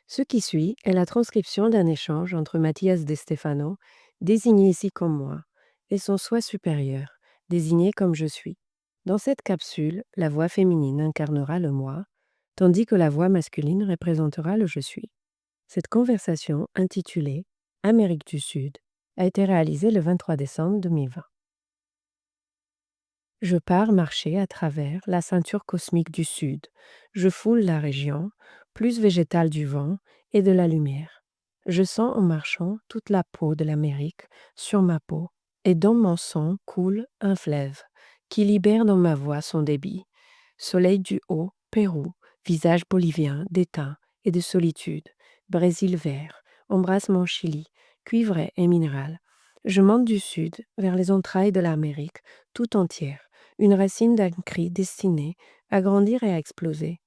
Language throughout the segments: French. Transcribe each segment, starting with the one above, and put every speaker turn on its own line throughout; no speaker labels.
Ce qui suit est la transcription d'un échange entre Mathias de Stefano, désigné ici comme moi, et son soi supérieur, désigné comme je suis. Dans cette capsule, la voix féminine incarnera le moi, tandis que la voix masculine représentera le je suis. Cette conversation, intitulée Amérique du Sud, a été réalisée le 23 décembre 2020. Je pars marcher à travers la ceinture cosmique du Sud. Je foule la région, plus végétale du vent et de la lumière. Je sens en marchant toute la peau de l'Amérique sur ma peau, et dans mon sang coule un fleuve qui libère dans ma voix son débit. Soleil du haut, Pérou, visage bolivien d'étain et de solitude, Brésil vert, embrassement Chili, cuivré et minéral. Je monte du sud vers les entrailles de l'Amérique tout entière, une racine d'un cri destiné à grandir et à exploser.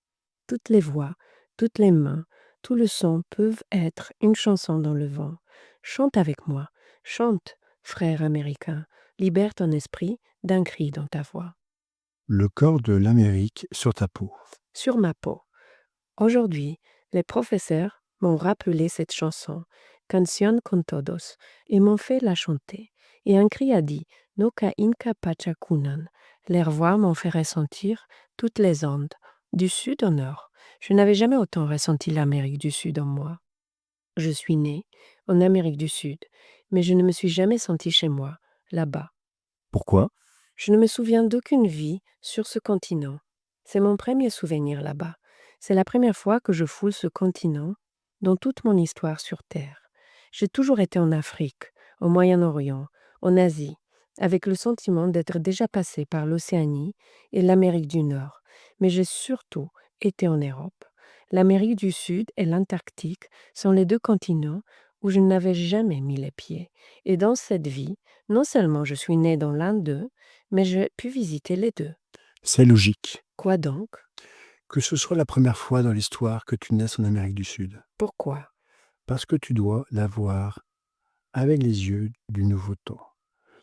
Toutes les voix, toutes les mains, tout le son peuvent être une chanson dans le vent. Chante avec moi, chante, frère américain, libère ton esprit d'un cri dans ta voix.
Le corps de l'Amérique sur ta peau.
Sur ma peau. Aujourd'hui, les professeurs m'ont rappelé cette chanson, Canción con Todos, et m'ont fait la chanter. Et un cri a dit, Noka Inca Pachacunan. Leurs voix m'ont fait ressentir toutes les ondes, du sud au nord. Je n'avais jamais autant ressenti l'Amérique du Sud en moi. Je suis née en Amérique du Sud, mais je ne me suis jamais sentie chez moi, là-bas.
Pourquoi?
Je ne me souviens d'aucune vie sur ce continent. C'est mon premier souvenir là-bas. C'est la première fois que je foule ce continent dans toute mon histoire sur Terre. J'ai toujours été en Afrique, au Moyen-Orient, en Asie, avec le sentiment d'être déjà passé par l'Océanie et l'Amérique du Nord, mais j'ai surtout été en Europe. L'Amérique du Sud et l'Antarctique sont les deux continents où je n'avais jamais mis les pieds. Et dans cette vie, non seulement je suis née dans l'un d'eux, mais j'ai pu visiter les deux.
C'est logique.
Quoi donc?
Que ce soit la première fois dans l'histoire que tu naisses en Amérique du Sud.
Pourquoi?
Parce que tu dois la voir avec les yeux du nouveau temps.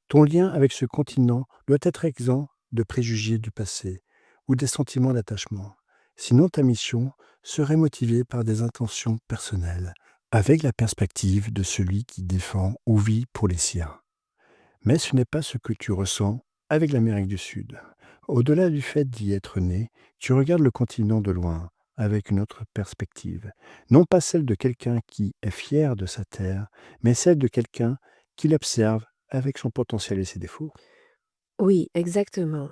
Ton lien avec ce continent doit être exempt de préjugés du passé ou des sentiments d'attachement. Sinon, ta mission serait motivée par des intentions personnelles, avec la perspective de celui qui défend ou vit pour les siens. Mais ce n'est pas ce que tu ressens avec l'Amérique du Sud. Au-delà du fait d'y être né, tu regardes le continent de loin, avec une autre perspective. Non pas celle de quelqu'un qui est fier de sa terre, mais celle de quelqu'un qui l'observe avec son potentiel et ses défauts.
Oui, exactement.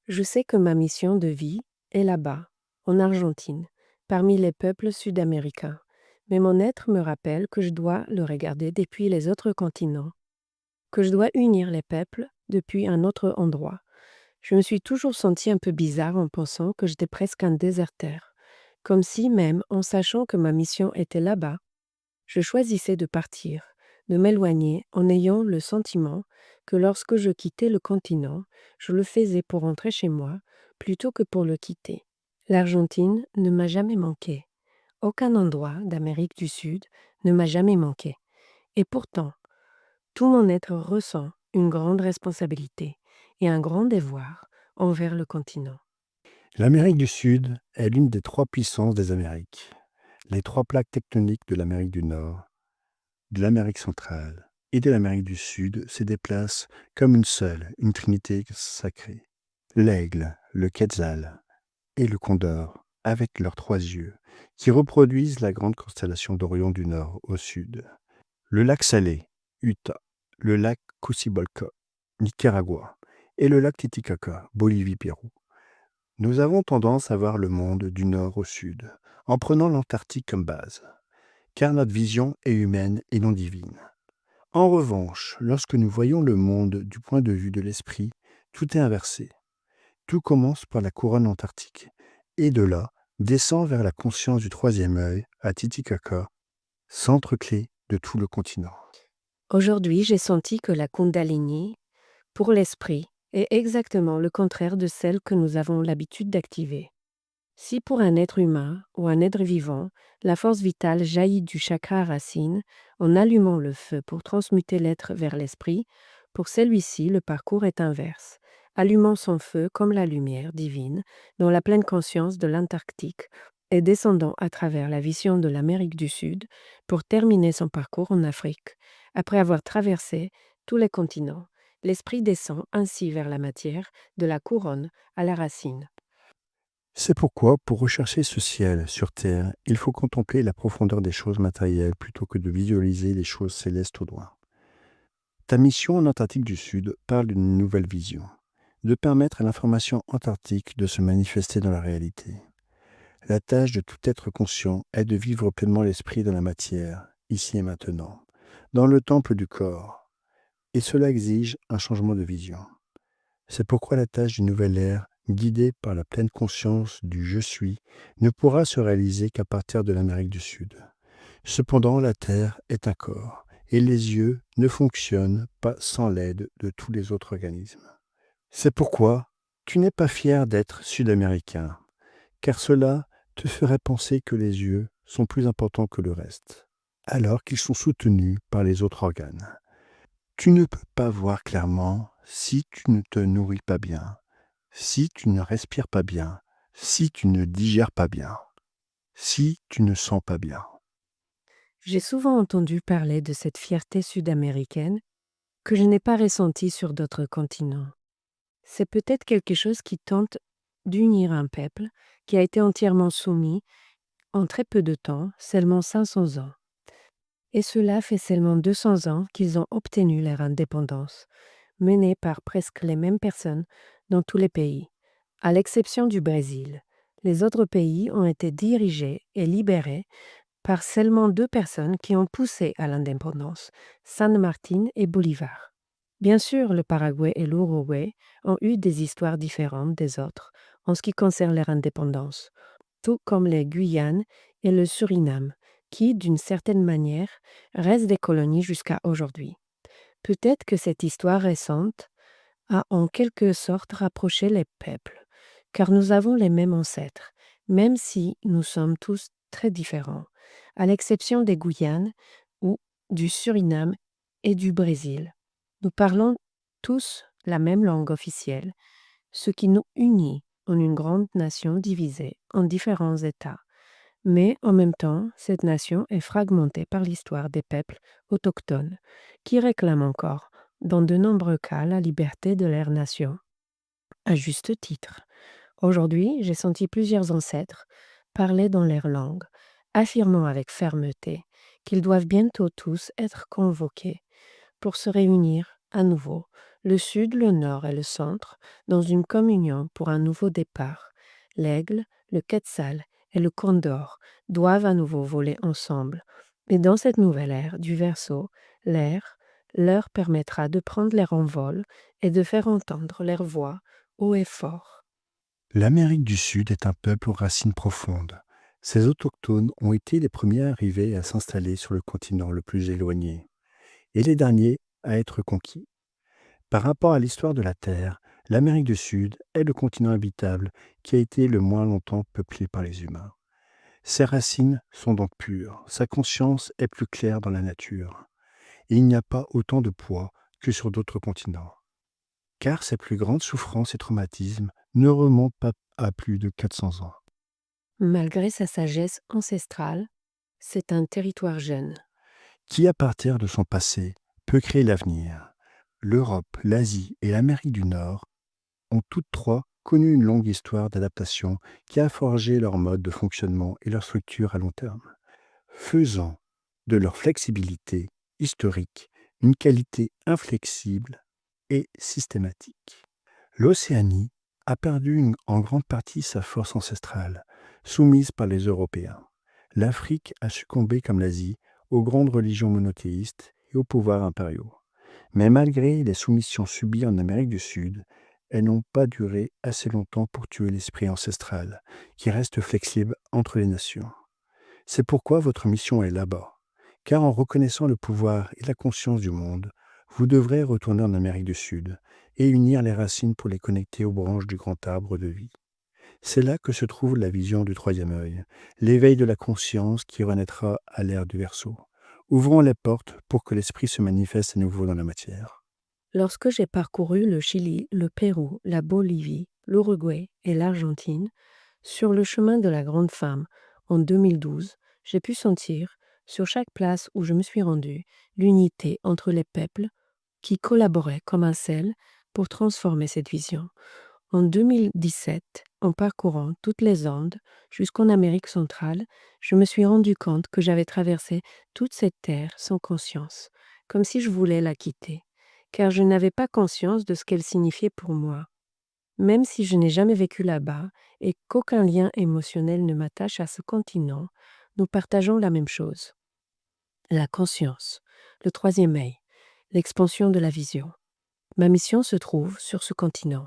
Je sais que ma mission de vie est là-bas, en Argentine, parmi les peuples sud-américains. Mais mon être me rappelle que je dois le regarder depuis les autres continents, que je dois unir les peuples depuis un autre endroit. Je me suis toujours sentie un peu bizarre en pensant que j'étais presque un déserteur, comme si même en sachant que ma mission était là-bas, je choisissais de partir, de m'éloigner en ayant le sentiment que lorsque je quittais le continent, je le faisais pour rentrer chez moi plutôt que pour le quitter. L'Argentine ne m'a jamais manqué. Aucun endroit d'Amérique du Sud ne m'a jamais manqué. Et pourtant, tout mon être ressent une grande responsabilité et un grand devoir envers le continent.
L'Amérique du Sud est l'une des trois puissances des Amériques. Les trois plaques tectoniques de l'Amérique du Nord, de l'Amérique centrale et de l'Amérique du Sud se déplacent comme une trinité sacrée. L'aigle, le quetzal et le condor, avec leurs trois yeux, qui reproduisent la grande constellation d'Orion du Nord au sud. Le lac Salé, Utah, le lac Cocibolca, Nicaragua, et le lac Titicaca, Bolivie-Pérou. Nous avons tendance à voir le monde du nord au sud, en prenant l'Antarctique comme base, car notre vision est humaine et non divine. En revanche, lorsque nous voyons le monde du point de vue de l'esprit, tout est inversé. Tout commence par la couronne antarctique, et de là descend vers la conscience du troisième œil à Titicaca, centre clé de tout le continent.
Aujourd'hui, j'ai senti que la Kundalini, pour l'esprit, est exactement le contraire de celle que nous avons l'habitude d'activer. Si pour un être humain ou un être vivant, la force vitale jaillit du chakra racine en allumant le feu pour transmuter l'être vers l'esprit, pour celui-ci le parcours est inverse, allumant son feu comme la lumière divine dans la pleine conscience de l'Antarctique et descendant à travers la vision de l'Amérique du Sud pour terminer son parcours en Afrique. Après avoir traversé tous les continents, l'esprit descend ainsi vers la matière, de la couronne à la racine.
C'est pourquoi, pour rechercher ce ciel sur Terre, il faut contempler la profondeur des choses matérielles plutôt que de visualiser les choses célestes au loin. Ta mission en Antarctique du Sud parle d'une nouvelle vision, de permettre à l'information antarctique de se manifester dans la réalité. La tâche de tout être conscient est de vivre pleinement l'esprit dans la matière, ici et maintenant, dans le temple du corps, et cela exige un changement de vision. C'est pourquoi la tâche d'une nouvelle ère, guidée par la pleine conscience du «je suis», ne pourra se réaliser qu'à partir de l'Amérique du Sud. Cependant, la Terre est un corps, et les yeux ne fonctionnent pas sans l'aide de tous les autres organismes. C'est pourquoi tu n'es pas fier d'être sud-américain, car cela te ferait penser que les yeux sont plus importants que le reste, alors qu'ils sont soutenus par les autres organes. Tu ne peux pas voir clairement si tu ne te nourris pas bien, si tu ne respires pas bien, si tu ne digères pas bien, si tu ne sens pas bien.
J'ai souvent entendu parler de cette fierté sud-américaine que je n'ai pas ressentie sur d'autres continents. C'est peut-être quelque chose qui tente d'unir un peuple qui a été entièrement soumis en très peu de temps, seulement 500 ans. Et cela fait seulement 200 ans qu'ils ont obtenu leur indépendance, menée par presque les mêmes personnes dans tous les pays, à l'exception du Brésil. Les autres pays ont été dirigés et libérés par seulement 2 personnes qui ont poussé à l'indépendance, San Martín et Bolivar. Bien sûr, le Paraguay et l'Uruguay ont eu des histoires différentes des autres en ce qui concerne leur indépendance, tout comme les Guyanes et le Suriname, qui, d'une certaine manière, restent des colonies jusqu'à aujourd'hui. Peut-être que cette histoire récente a en quelque sorte rapproché les peuples, car nous avons les mêmes ancêtres, même si nous sommes tous très différents, à l'exception des Guyanes ou du Suriname et du Brésil. Nous parlons tous la même langue officielle, ce qui nous unit en une grande nation divisée en différents États. Mais en même temps, cette nation est fragmentée par l'histoire des peuples autochtones, qui réclament encore, dans de nombreux cas, la liberté de leur nation, à juste titre. Aujourd'hui, j'ai senti plusieurs ancêtres parler dans leur langue, affirmant avec fermeté qu'ils doivent bientôt tous être convoqués pour se réunir à nouveau, le sud, le nord et le centre, dans une communion pour un nouveau départ. L'aigle, le quetzal et le condor doivent à nouveau voler ensemble. Et dans cette nouvelle ère du Verseau, l'air leur permettra de prendre leur envol et de faire entendre leur voix haut et fort.
L'Amérique du Sud est un peuple aux racines profondes. Ces autochtones ont été les premiers arrivés à s'installer sur le continent le plus éloigné, et les derniers à être conquis. Par rapport à l'histoire de la Terre, l'Amérique du Sud est le continent habitable qui a été le moins longtemps peuplé par les humains. Ses racines sont donc pures, sa conscience est plus claire dans la nature, et il n'y a pas autant de poids que sur d'autres continents. Car ses plus grandes souffrances et traumatismes ne remontent pas à plus de 400 ans.
Malgré sa sagesse ancestrale, c'est un territoire jeune.
Qui, à partir de son passé, peut créer l'avenir. L'Europe, l'Asie et l'Amérique du Nord ont toutes trois connu une longue histoire d'adaptation qui a forgé leur mode de fonctionnement et leur structure à long terme, faisant de leur flexibilité historique une qualité inflexible et systématique. L'Océanie a perdu en grande partie sa force ancestrale, soumise par les Européens. L'Afrique a succombé comme l'Asie aux grandes religions monothéistes et aux pouvoirs impériaux. Mais malgré les soumissions subies en Amérique du Sud, elles n'ont pas duré assez longtemps pour tuer l'esprit ancestral, qui reste flexible entre les nations. C'est pourquoi votre mission est là-bas, car en reconnaissant le pouvoir et la conscience du monde, vous devrez retourner en Amérique du Sud et unir les racines pour les connecter aux branches du grand arbre de vie. C'est là que se trouve la vision du troisième œil, l'éveil de la conscience qui renaîtra à l'ère du Verseau. Ouvrons les portes pour que l'esprit se manifeste à nouveau dans la matière.
Lorsque j'ai parcouru le Chili, le Pérou, la Bolivie, l'Uruguay et l'Argentine, sur le chemin de la grande femme, en 2012, j'ai pu sentir, sur chaque place où je me suis rendue, l'unité entre les peuples qui collaboraient comme un seul pour transformer cette vision. En 2017, en parcourant toutes les Andes jusqu'en Amérique centrale, je me suis rendu compte que j'avais traversé toute cette terre sans conscience, comme si je voulais la quitter, car je n'avais pas conscience de ce qu'elle signifiait pour moi. Même si je n'ai jamais vécu là-bas et qu'aucun lien émotionnel ne m'attache à ce continent, nous partageons la même chose. La conscience, le troisième œil, l'expansion de la vision. Ma mission se trouve sur ce continent.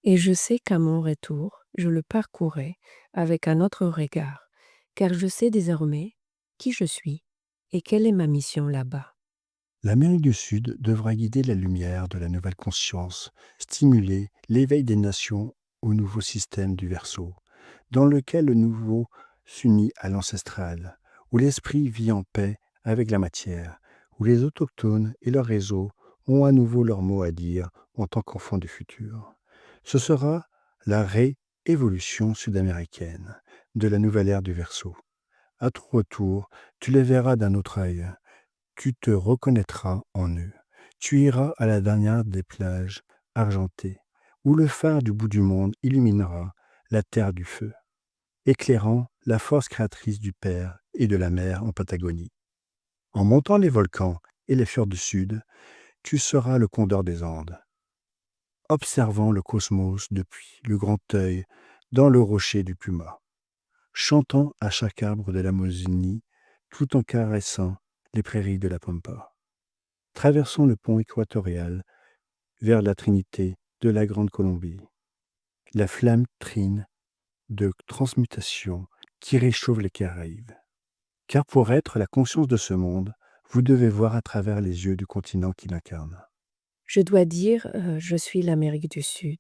Et je sais qu'à mon retour, je le parcourrai avec un autre regard, car je sais désormais qui je suis et quelle est ma mission là-bas.
L'Amérique du Sud devra guider la lumière de la nouvelle conscience, stimuler l'éveil des nations au nouveau système du Verseau, dans lequel le nouveau s'unit à l'ancestral, où l'esprit vit en paix avec la matière, où les autochtones et leurs réseaux ont à nouveau leur mot à dire en tant qu'enfants du futur. Ce sera la réévolution sud-américaine de la nouvelle ère du Verseau. À ton retour, tu les verras d'un autre œil. Tu te reconnaîtras en eux. Tu iras à la dernière des plages argentées, où le phare du bout du monde illuminera la terre du feu, éclairant la force créatrice du Père et de la Mère en Patagonie. En montant les volcans et les fjords du Sud, tu seras le condor des Andes, observant le cosmos depuis le grand œil dans le rocher du Puma, chantant à chaque arbre de l'Amazonie tout en caressant les prairies de la Pampa. Traversons le pont équatorial vers la Trinité de la Grande Colombie, la flamme trine de transmutation qui réchauffe les Caraïbes. Car pour être la conscience de ce monde, vous devez voir à travers les yeux du continent qui l'incarne.
Je dois dire, je suis l'Amérique du Sud.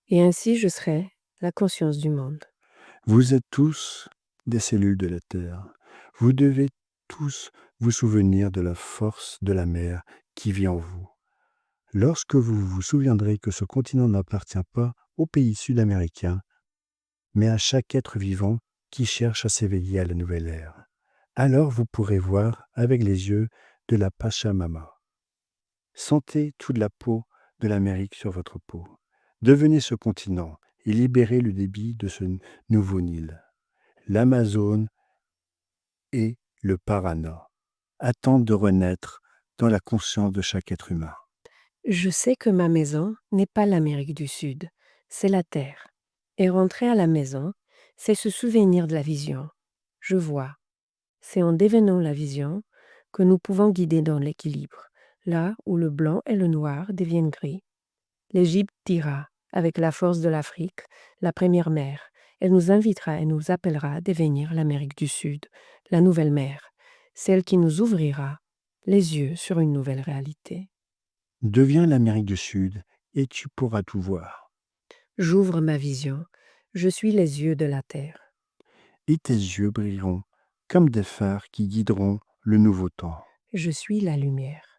Et ainsi je serai la conscience du monde.
Vous êtes tous des cellules de la Terre. Vous devez tous vous souvenir de la force de la mer qui vit en vous. Lorsque vous vous souviendrez que ce continent n'appartient pas aux pays sud-américains, mais à chaque être vivant qui cherche à s'éveiller à la nouvelle ère, alors vous pourrez voir avec les yeux de la Pachamama. Sentez toute la peau de l'Amérique sur votre peau. Devenez ce continent et libérez le débit de ce nouveau Nil. L'Amazone et le Parana attendent de renaître dans la conscience de chaque être humain.
Je sais que ma maison n'est pas l'Amérique du Sud, c'est la Terre. Et rentrer à la maison, c'est se souvenir de la vision. Je vois. C'est en devenant la vision que nous pouvons guider dans l'équilibre, là où le blanc et le noir deviennent gris. L'Égypte dira, avec la force de l'Afrique, la première mer. Elle nous invitera et nous appellera à devenir l'Amérique du Sud, la nouvelle mer, celle qui nous ouvrira les yeux sur une nouvelle réalité.
Deviens l'Amérique du Sud et tu pourras tout voir.
J'ouvre ma vision, je suis les yeux de la terre.
Et tes yeux brilleront comme des phares qui guideront le nouveau temps.
Je suis la lumière.